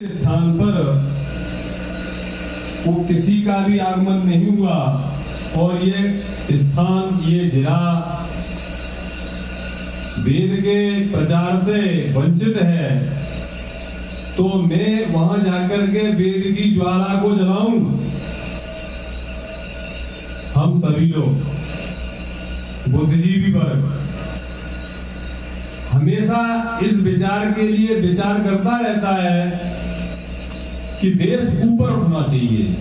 स्थान पर वो किसी का भी आगमन नहीं हुआ और ये स्थान, ये जिला वेद के प्रचार से वंचित है, तो मैं वहां जाकर के वेद की ज्वाला को जलाऊं। हम सभी लोग बुद्धिजीवी वर्ग हमेशा इस विचार के लिए विचार करता रहता है कि देश ऊपर उठना चाहिए।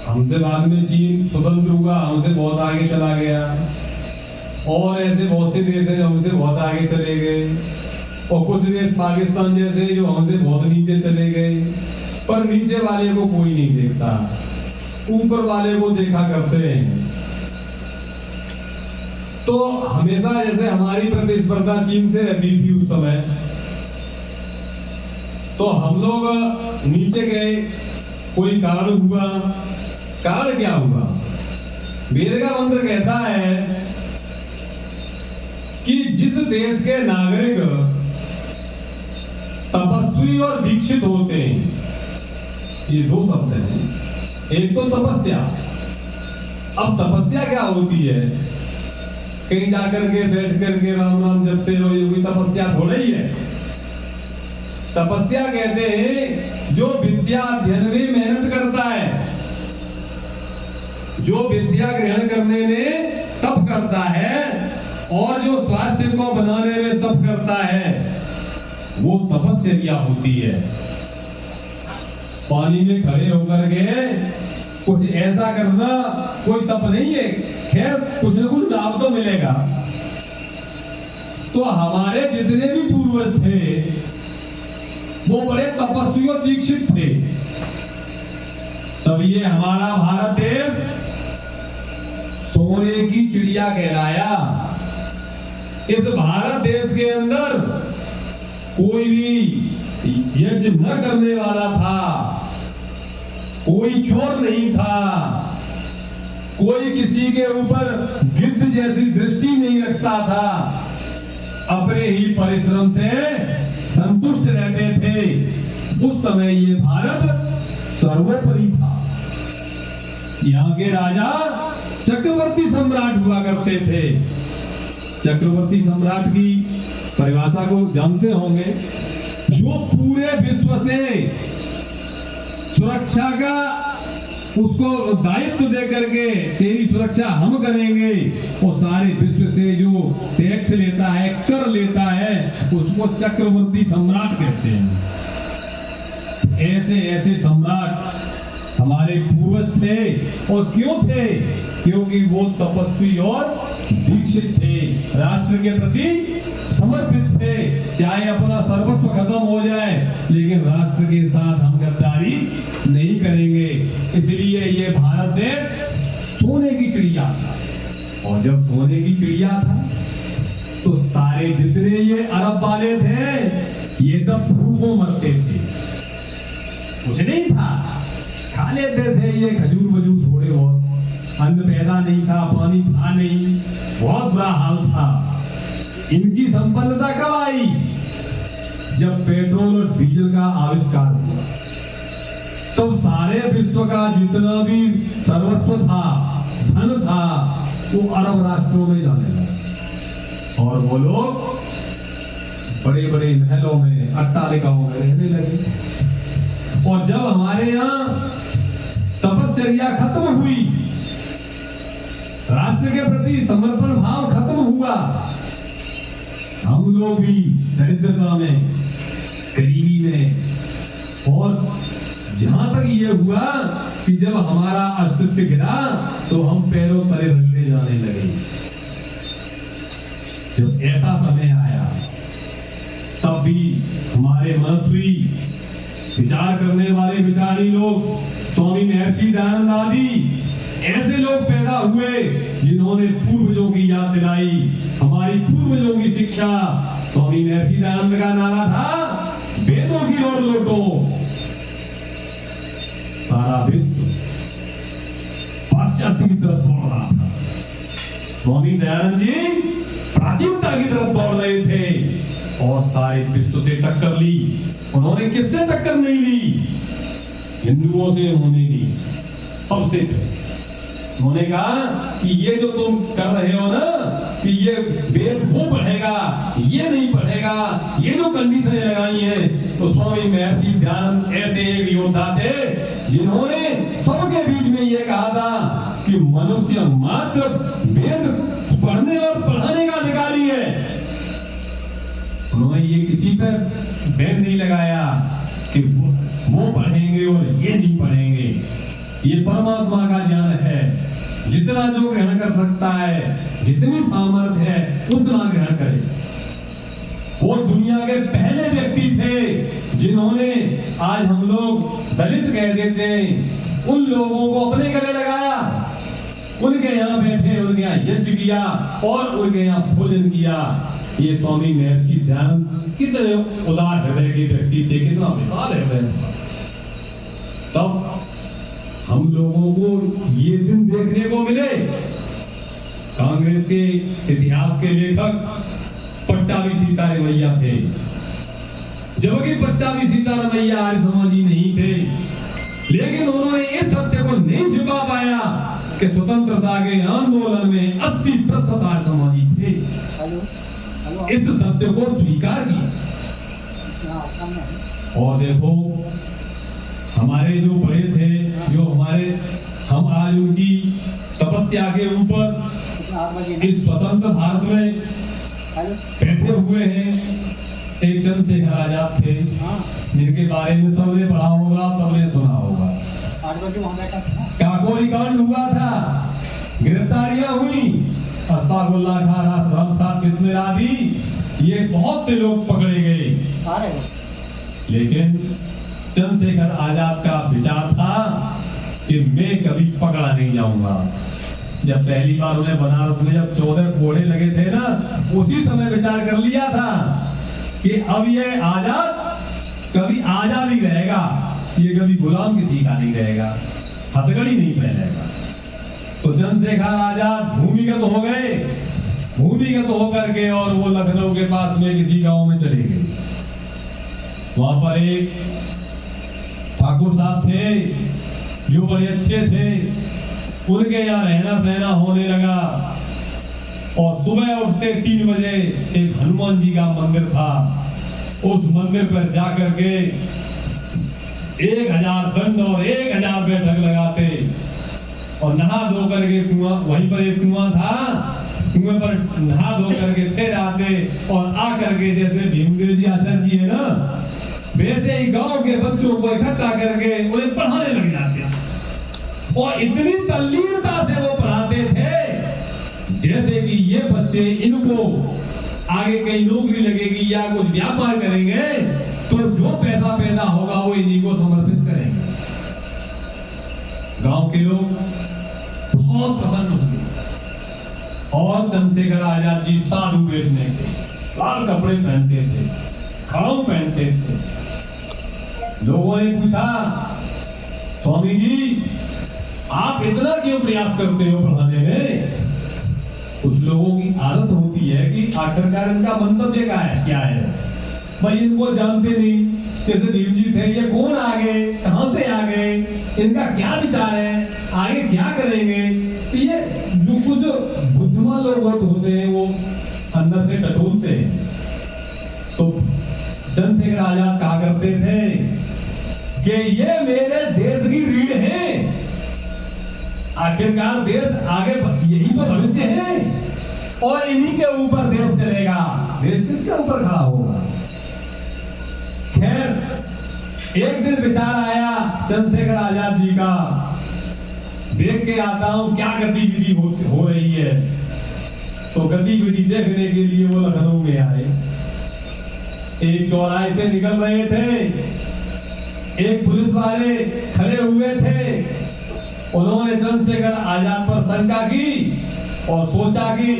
हमसे बाद में चीन स्वतंत्र हुआ, हमसे बहुत आगे चला गया, और ऐसे बहुत से देश हैं जो हमसे बहुत आगे चले गए, और कुछ देश पाकिस्तान जैसे जो हमसे बहुत नीचे चले गए। पर नीचे वाले को कोई नहीं देखता, ऊपर वाले को देखा करते हैं। तो हमेशा जैसे हमारी प्रतिस्पर्धा चीन से रहती थी उस समय, तो हम लोग नीचे गए, कोई कारण हुआ। कारण क्या हुआ? वेद का मंत्र कहता है कि जिस देश के नागरिक तपस्वी और दीक्षित होते हैं, ये दो शब्द हैं। एक तो तपस्या। अब तपस्या क्या होती है? कहीं जाकर के बैठ करके राम राम जपते रहो, ये कोई तपस्या थोड़ा ही है। तपस्या कहते हैं जो विद्या अध्ययन में मेहनत करता है, जो विद्या ग्रहण करने में तप करता है, और जो स्वास्थ्य को बनाने में तप करता है, वो तपस्या होती है। पानी में खड़े होकर के कुछ ऐसा करना कोई तप नहीं है। खैर कुछ न कुछ लाभ तो मिलेगा। तो हमारे जितने भी पूर्वज थे वो बड़े तपस्वी और दीक्षित थे, तब ये हमारा भारत देश सोने की चिड़िया कहलाया। इस भारत देश के अंदर कोई भी यज्ञ न करने वाला था, कोई चोर नहीं था, कोई किसी के ऊपर गिद्ध जैसी दृष्टि नहीं रखता था, अपने ही परिश्रम से संतुष्ट रहते थे। उस समय ये भारत सर्वोपरि था। यहाँ के राजा चक्रवर्ती सम्राट हुआ करते थे। चक्रवर्ती सम्राट की परिभाषा को जानते होंगे, जो पूरे विश्व से सुरक्षा का उसको दायित्व दे करके तेरी सुरक्षा हम करेंगे, और सारे विश्व से जो टैक्स लेता है, कर लेता है, उसको चक्रवर्ती सम्राट कहते हैं। ऐसे ऐसे सम्राट हमारे पूर्वज थे। और क्यों थे? क्योंकि वो तपस्वी और दीक्षित थे, राष्ट्र के प्रति समर्पित थे। चाहे अपना सर्वस्व खत्म हो जाए, लेकिन राष्ट्र के साथ हम गद्दारी नहीं करेंगे। इसलिए ये भारत देश सोने की चिड़िया था। और जब सोने की चिड़िया था तो सारे जितने ये अरब वाले थे, ये सब भूखों मरते थे। कुछ नहीं था, खा लेते थे ये खजूर वजूर थोड़े बहुत। अन्न पैदा नहीं था, पानी था नहीं, बहुत बुरा हाल था। इनकी संपन्नता कब आई? जब पेट्रोल और डीजल का आविष्कार हुआ, तब सारे विश्व का जितना भी सर्वस्व था, धन था, वो अरब राष्ट्रों में जाने लगा। और वो लोग बड़े बड़े महलों में, अट्टालिकाओं में रहने लगे। और जब हमारे यहाँ तपस्या खत्म हुई, राष्ट्र के प्रति समर्पण भाव खत्म हुआ, हम लोग भी दरिद्रता में, गरीबी में, और जहां तक ये हुआ कि जब हमारा अस्तित्व गिरा तो हम पैरों तले रगड़े जाने लगे। जब ऐसा समय आया, तब भी हमारे मनस्वी विचार करने वाले विचारी लोग, स्वामी महर्षि दयानंद आदि ऐसे लोग पैदा हुए जिन्होंने पूर्वजों की याद दिलाई, हमारी पूर्वजों की शिक्षा। स्वामी महर्षि दयानंद का नारा था, वेदों की ओर लौटो। सारा विश्व पाश्चात्य की तरफ दौड़ रहा था, स्वामी दयानंद जी प्राचीनता की तरफ दौड़ रहे थे। और सारे विश्व से टक्कर ली। उन्होंने किससे टक्कर नहीं ली? हिंदुओं से उन्होंने ली, सबसे। उन्होंने कहा कि ये जो तुम कर रहे हो ना, कि ये वेद वो पढ़ेगा, ये नहीं पढ़ेगा, ये जो कंडीशनें लगाई हैं। तो स्वामी महर्षि दयानंद ऐसे एक योद्धा थे जिन्होंने सबके बीच में ये कहा था कि मनुष्य मात्र वेद पढ़ने और पढ़ाने का अधिकारी है। उन्होंने ये किसी पर बैन नहीं लगाया कि वो पढ़ेंगे और ये नहीं पढ़ेंगे। ये परमात्मा का ज्ञान है, जितना जो ग्रहण कर सकता है, जितनी सामर्थ्य है उतना ग्रहण करे। वो दुनिया के पहले व्यक्ति थे जिन्होंने, आज हम लोग दलित कह देते हैं, उन लोगों को अपने गले लगाया, उनके यहाँ बैठे, उनके यहाँ यज्ञ किया और उनके यहाँ भोजन किया। ये स्वामी महर्षि दयानंद कितने उदार हृदय के व्यक्ति थे, कितना विशाल हृदय। तब हम लोगों को ये दिन देखने को मिले। कांग्रेस के इतिहास के लेखक पट्टाभी सीतारमैया थे, जबकि पट्टाभी सीतारमैया आर्य समाजी नहीं थे, लेकिन उन्होंने इस सत्य को नहीं छिपा पाया कि स्वतंत्रता के आंदोलन में 80% आर्य समाजी थे। इस सत्य को स्वीकार किया। और देखो, हमारे जो बड़े थे, जो हम आज उनकी तपस्या के ऊपर इस स्वतंत्र भारत में बैठे हुए हैं। एक चंद्रशेखर आजाद थे, जिनके बारे में सबने पढ़ा होगा, सबने सुना होगा। काकोरी कांड हुआ था, गिरफ्तारियां हुई, अस्तागुल्ला खान, रामसाद बिस्मिलादी, ये बहुत से लोग पकड़े गए। लेकिन चंद्रशेखर आजाद का विचार था कि मैं कभी पकड़ा नहीं जाऊंगा। जब पहली बार उन्हें बनारस में जब 14 कोड़े लगे थे ना, उसी समय विचार कर लिया था कि अब ये आजाद कभी आजाद ही रहेगा, ये कभी गुलाम किसी का नहीं रहेगा, हथकड़ी नहीं पहनेगा। तो चंद्रशेखर आजाद भूमिगत हो गए, भूमिगत होकर के और वो लखनऊ के पास में किसी गांव में चले गए। वहां पर एक ठाकुर साहब थे जो बड़े अच्छे थे, उनके यहाँ रहना सहना होने लगा। और सुबह उठते 3 बजे एक हनुमान जी का मंदिर था, उस मंदिर पर जाकर के 1000 दंड और 1000 बैठक लगाते और नहा धो करके कुआं, वहीं पर एक कुआं था, कुएं पर नहा धो करके फिर आते और आकर के जैसे भीमदेव जी आचार्य जी है ना, वैसे ही गांव के बच्चों को इकट्ठा करके उन्हें पढ़ाने लग जाते और इतनी तल्लीनता से वो पढ़ाते थे जैसे कि ये बच्चे, इनको आगे कहीं नौकरी लगेगी या कुछ व्यापार करेंगे तो जो पैसा पैदा होगा वो इन्हीं को समर्पित करेंगे। गांव के लोग बहुत प्रसन्न हुए और चंद्रशेखर आजाद जी साधु वेश में थे, लाल कपड़े पहनते थे, खाऊ पहनते थे। लोगों ने पूछा, स्वामी जी आप इतना क्यों प्रयास करते हो पढ़ाने में? कुछ लोगों की आदत होती है कि आखिरकार इनका मंतव्य क्या है, भाई इनको जानते नहीं, जैसे भीम जी थे, ये कौन आ गए, कहां से आ गए, इनका क्या विचार है, आगे क्या करेंगे। तो ये जो कुछ बुद्धिमान लोग होते हैं वो अंदर से टटोलते हैं। तो चंद्रशेखर आजाद कहा करते थे कि ये मेरे देश की रीढ़ है, आखिरकार देश आगे यही तो भविष्य है और इन्हीं के ऊपर देश चलेगा, देश किसके ऊपर खड़ा होगा। खैर एक दिन विचार आया चंद्रशेखर आजाद जी का, देख के आता हूं क्या गतिविधि हो रही है। तो गतिविधि देखने के लिए वो लखनऊ में आए। एक चौराहे से निकल रहे थे, एक पुलिस वाले खड़े हुए थे। उन्होंने चंद्रशेखर आजाद पर शंका की और सोचा कि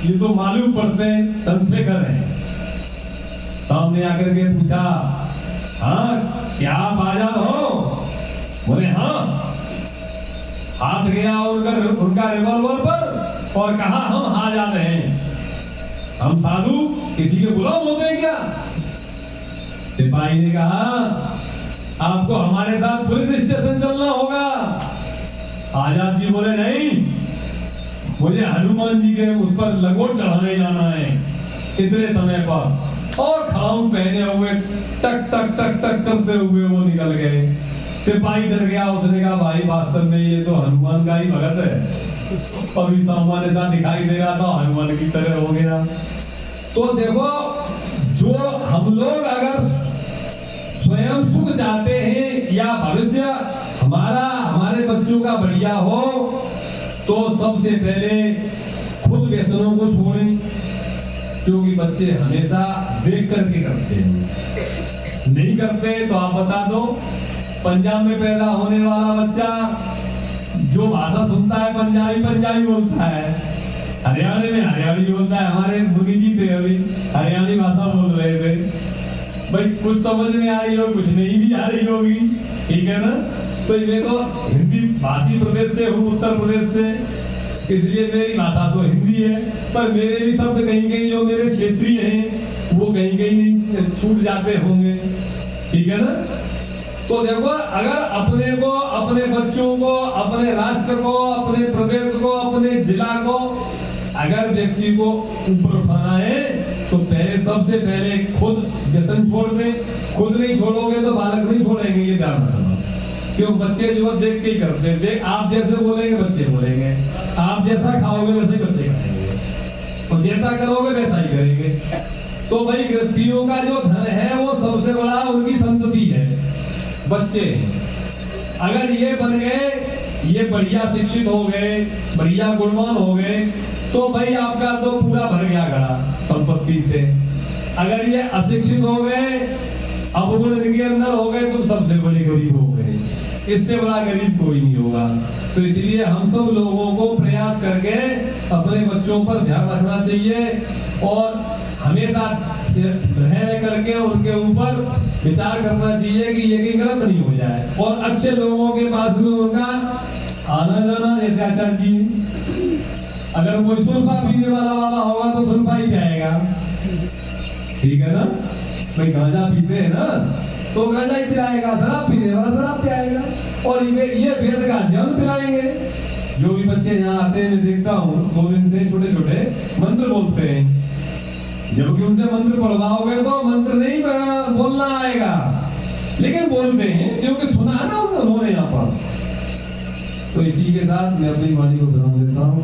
ये तो मालूम पड़ते हैं चंद्रशेखर हैं। सामने आकर के पूछा, हाँ क्या आप आजाद हो? बोले हाँ। हाथ गया उनका रिवॉल्वर पर और कहा हम आजाद हैं, हम साधु किसी के गुलाम होते हैं क्या? सिपाही ने कहा आपको हमारे साथ पुलिस स्टेशन चलना होगा। आजाद जी बोले नहीं, मुझे हनुमान जी के उस पर लंगोट चढ़ाने जाना है इतने समय पर। और खाऊं पहने हुए टक टक टक टक करते हुए वो निकल गए। सिपाही डर गया, उसने कहा भाई वास्तव में ये तो हनुमान का ही भगत है, और इस हमारे साथ दिखाई दे रहा था हनुमान की तरह हो गया। तो देखो, जो हम लोग अगर स्वयं सुख चाहते हैं या भविष्य हमारे बच्चों का बढ़िया हो, तो सबसे पहले खुद व्यसनों को छोड़ें, क्योंकि बच्चे हमेशा देख करके करते हैं। नहीं करते तो आप बता दो, पंजाब में पैदा होने वाला बच्चा जो भाषा सुनता है पंजाबी पंजाबी बोलता है, हरियाणा में हरियाणी बोलता है। हमारे मुनि जी थे अभी हरियाणी भाषा बोल रहे थे, भाई कुछ समझ में आ रही हो, कुछ नहीं भी आ रही होगी, ठीक है ना। तो मैं तो हिंदी भाषी प्रदेश से हूँ, उत्तर प्रदेश से, इसलिए मेरी भाषा तो हिंदी है, पर मेरे भी शब्द कहीं कहीं जो मेरे क्षेत्रीय हैं वो कहीं कहीं छूट जाते होंगे, ठीक है ना। तो देखो, अगर अपने को, अपने बच्चों को, अपने राष्ट्र को, अपने प्रदेश को, अपने जिला को अगर व्यक्ति को ऊपर उठाना है तो पहले सबसे पहले खुद व्यसन छोड़ दे। खुद नहीं छोड़ोगे तो बालक नहीं छोड़ेंगे, ये ध्यान रखना। क्यों? बच्चे जो देख के ही करते हैं। देख, आप जैसे बोलेंगे बच्चे बोलेंगे, आप जैसा खाओगे वैसे ही बच्चे खाएंगे, और जैसा करोगे वैसा ही करेंगे। तो भाई गृहस्थियों का जो धन है वो सबसे बड़ा उनकी संतति है, बच्चे। अगर ये बन गए, ये बढ़िया शिक्षित हो गए, बढ़िया गुणवान हो गए, तो भाई आपका तो पूरा भर गया घड़ा संपत्ति से। अगर ये अशिक्षित हो गए, अवगुण इनके अंदर हो गए, तो सबसे बड़े गरीब हो गए। इससे बड़ा गरीब कोई नहीं होगा। तो इसलिए हम सब लोगों को प्रयास करके अपने बच्चों पर ध्यान रखना चाहिए, और हमेशा रह करके उनके ऊपर विचार करना चाहिए कि ये कहीं गलत नहीं हो जाए। और अच्छे लोगों के पास में उनका आना जाना, जैसे आचार्य जी, अगर कोई सुल्फा पीने वाला बाबा होगा तो सुल्फा ही पिलाएगा, ठीक है ना। भाई गांजा पीते हैं ना तो गांजा ही पिलाएगा, शराब पीने वाला शराब पिलाएगा, और ये वेद का अध्ययन पिलाएंगे। जो भी बच्चे यहाँ आते हैं मैं देखता हूँ 2 दिन से छोटे छोटे मंत्र बोलते हैं। जबकि उनसे मंत्र पढ़वाओगे तो मंत्र नहीं बोलना आएगा, लेकिन बोलते हैं क्योंकि सुना ना उन्होंने यहाँ पर। तो इसी के साथ मैं अपनी वाणी को विराम देता हूँ।